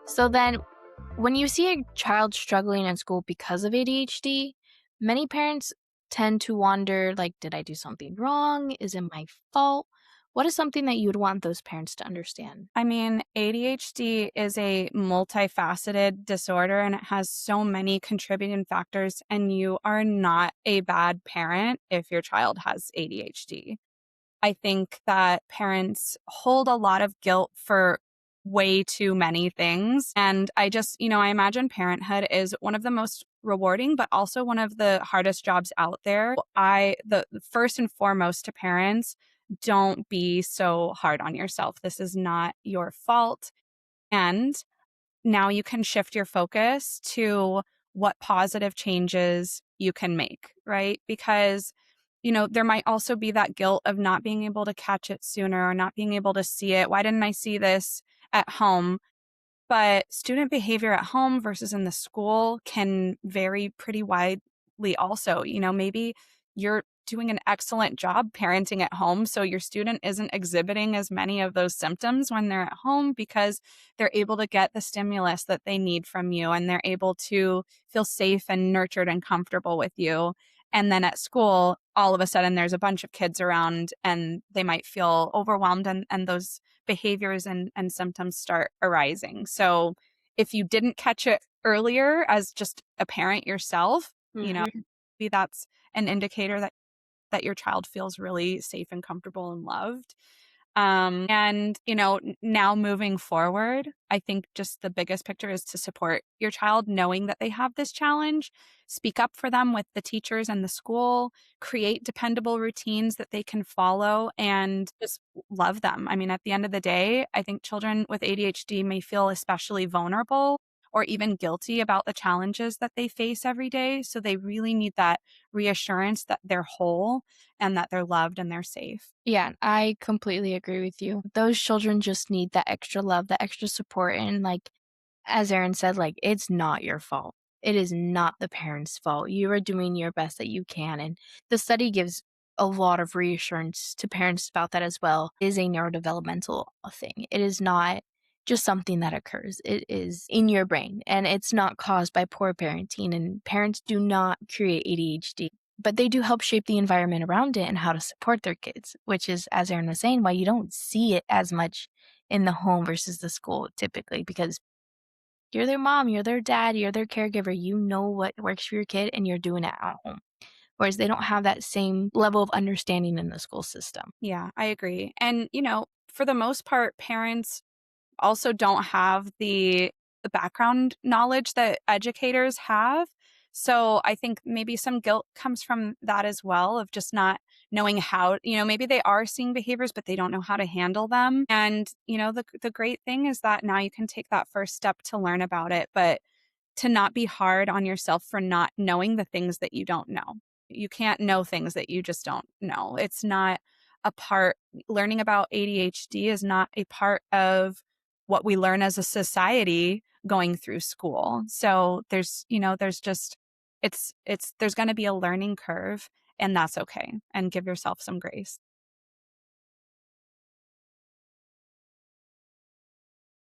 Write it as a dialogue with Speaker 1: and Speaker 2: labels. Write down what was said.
Speaker 1: So then, when you see a child struggling in school because of ADHD, many parents tend to wonder, like, did I do something wrong? Is it my fault? What is something that you would want those parents to understand?
Speaker 2: I mean, ADHD is a multifaceted disorder and it has so many contributing factors, and you are not a bad parent if your child has ADHD. I think that parents hold a lot of guilt for way too many things. And I imagine parenthood is one of the most rewarding, but also one of the hardest jobs out there. The first and foremost to parents, don't be so hard on yourself. This is not your fault. And now you can shift your focus to what positive changes you can make, right? Because, there might also be that guilt of not being able to catch it sooner or not being able to see it. Why didn't I see this at home? But student behavior at home versus in the school can vary pretty widely also. Maybe you're doing an excellent job parenting at home, so your student isn't exhibiting as many of those symptoms when they're at home because they're able to get the stimulus that they need from you and they're able to feel safe and nurtured and comfortable with you. And then at school, all of a sudden there's a bunch of kids around and they might feel overwhelmed and those behaviors and symptoms start arising. So if you didn't catch it earlier as just a parent yourself,
Speaker 1: Mhm.
Speaker 2: maybe that's an indicator that your child feels really safe and comfortable and loved. Now moving forward, I think just the biggest picture is to support your child knowing that they have this challenge, speak up for them with the teachers and the school, create dependable routines that they can follow, and just love them. I mean, at the end of the day, I think children with ADHD may feel especially vulnerable or even guilty about the challenges that they face every day. So they really need that reassurance that they're whole and that they're loved and they're safe.
Speaker 1: Yeah, I completely agree with you. Those children just need that extra love, that extra support. And like, as Erin said, like, it's not your fault. It is not the parents' fault. You are doing your best that you can. And the study gives a lot of reassurance to parents about that as well. It is a neurodevelopmental thing. It is not just something that occurs. It is in your brain and it's not caused by poor parenting. And parents do not create ADHD, but they do help shape the environment around it and how to support their kids, which is, as Erin was saying, why you don't see it as much in the home versus the school typically, because you're their mom, you're their dad, you're their caregiver. You know what works for your kid and you're doing it at home. Whereas they don't have that same level of understanding in the school system.
Speaker 2: Yeah, I agree. And, for the most part, parents also don't have the background knowledge that educators have. So I think maybe some guilt comes from that as well of just not knowing how, maybe they are seeing behaviors, but they don't know how to handle them. And, the great thing is that now you can take that first step to learn about it, but to not be hard on yourself for not knowing the things that you don't know. You can't know things that you just don't know. It's not a part, learning about ADHD is not a part of what we learn as a society going through school. So there's just, there's going to be a learning curve and that's okay. And give yourself some grace.